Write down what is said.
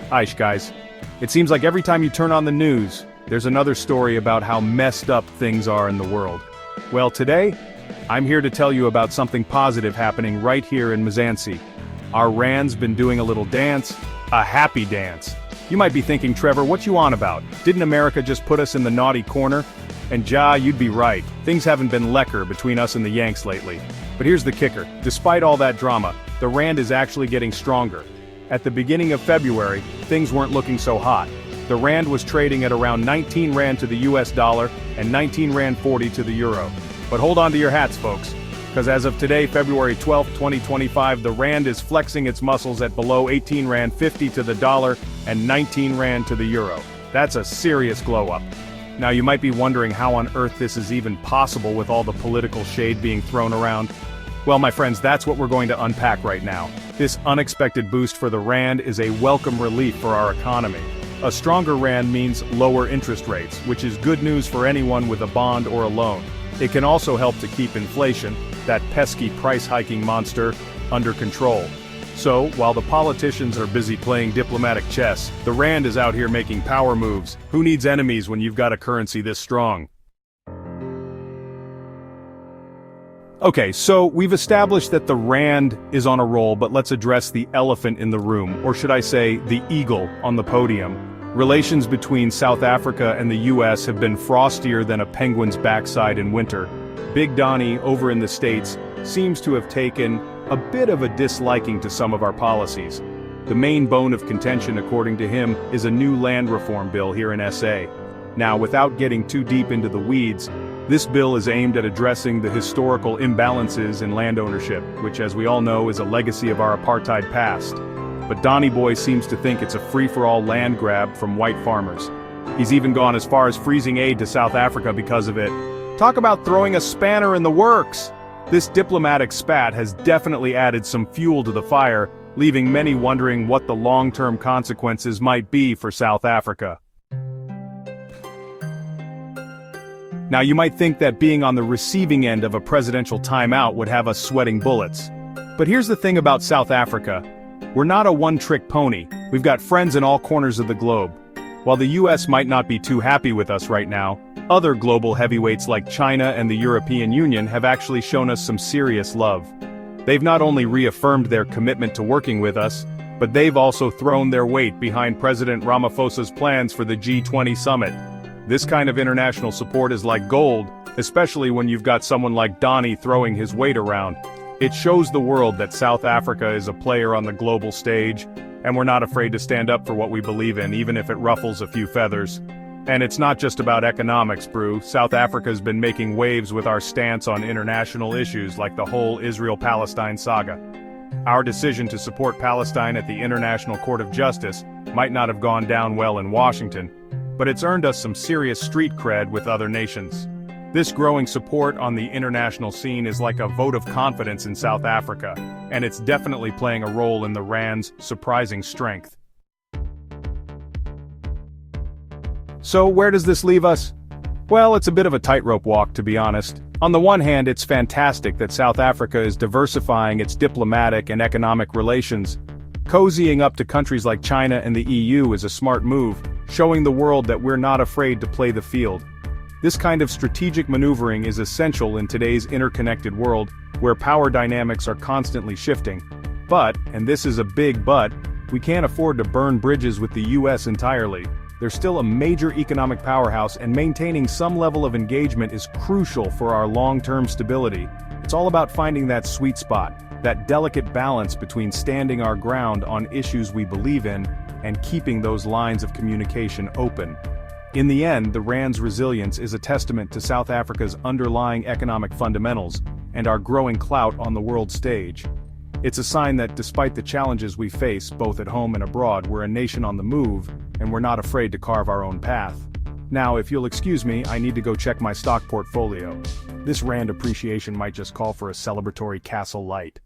Aish guys. It seems like every time you turn on the news, there's another story about how messed up things are in the world. Well, today, I'm here to tell you about something positive happening right here in Mzansi. Our Rand's been doing a little dance, a happy dance. You might be thinking, Trevor, what you on about? Didn't America just put us in the naughty corner? And you'd be right. Things haven't been lekker between us and the Yanks lately. But here's the kicker. Despite all that drama, the Rand is actually getting stronger. At the beginning of February, things weren't looking so hot. The Rand was trading at around 19 Rand to the US dollar and 19 Rand 40 to the euro. But hold on to your hats, folks. Because as of today, February 12, 2025, the Rand is flexing its muscles at below 18 Rand 50 to the dollar and 19 Rand to the euro. That's a serious glow up. Now you might be wondering how on earth this is even possible with all the political shade being thrown around. Well, my friends, that's what we're going to unpack right now. This unexpected boost for the Rand is a welcome relief for our economy. A stronger Rand means lower interest rates, which is good news for anyone with a bond or a loan. It can also help to keep inflation, that pesky price-hiking monster, under control. So, while the politicians are busy playing diplomatic chess, the Rand is out here making power moves. Who needs enemies when you've got a currency this strong? Okay, so we've established that the Rand is on a roll, but let's address the elephant in the room, or should I say, the eagle on the podium. Relations between South Africa and the US have been frostier than a penguin's backside in winter. Big Donnie, over in the States, seems to have taken a bit of a disliking to some of our policies. The main bone of contention, according to him, is a new land reform bill here in SA. Now, without getting too deep into the weeds, this bill is aimed at addressing the historical imbalances in land ownership, which, as we all know, is a legacy of our apartheid past. But Donnie Boy seems to think it's a free-for-all land grab from white farmers. He's even gone as far as freezing aid to South Africa because of it. Talk about throwing a spanner in the works! This diplomatic spat has definitely added some fuel to the fire, leaving many wondering what the long-term consequences might be for South Africa. Now you might think that being on the receiving end of a presidential timeout would have us sweating bullets. But here's the thing about South Africa. We're not a one-trick pony. We've got friends in all corners of the globe. While the US might not be too happy with us right now, other global heavyweights like China and the European Union have actually shown us some serious love. They've not only reaffirmed their commitment to working with us, but they've also thrown their weight behind President Ramaphosa's plans for the G20 summit. This kind of international support is like gold, especially when you've got someone like Donnie throwing his weight around. It shows the world that South Africa is a player on the global stage, and we're not afraid to stand up for what we believe in, even if it ruffles a few feathers. And it's not just about economics, Brew. South Africa's been making waves with our stance on international issues like the whole Israel-Palestine saga. Our decision to support Palestine at the International Court of Justice might not have gone down well in Washington, but it's earned us some serious street cred with other nations. This growing support on the international scene is like a vote of confidence in South Africa, and it's definitely playing a role in the Rand's surprising strength. So where does this leave us? Well, it's a bit of a tightrope walk, to be honest. On the one hand, it's fantastic that South Africa is diversifying its diplomatic and economic relations. Cozying up to countries like China and the EU is a smart move, showing the world that we're not afraid to play the field. This kind of strategic maneuvering is essential in today's interconnected world, where power dynamics are constantly shifting. But, and this is a big but, we can't afford to burn bridges with the US entirely. They're still a major economic powerhouse, and maintaining some level of engagement is crucial for our long-term stability. It's all about finding that sweet spot, that delicate balance between standing our ground on issues we believe in and keeping those lines of communication open. In the end, the Rand's resilience is a testament to South Africa's underlying economic fundamentals and our growing clout on the world stage. It's a sign that despite the challenges we face, both at home and abroad, we're a nation on the move, and we're not afraid to carve our own path. Now, if you'll excuse me, I need to go check my stock portfolio. This Rand appreciation might just call for a celebratory Castle Light.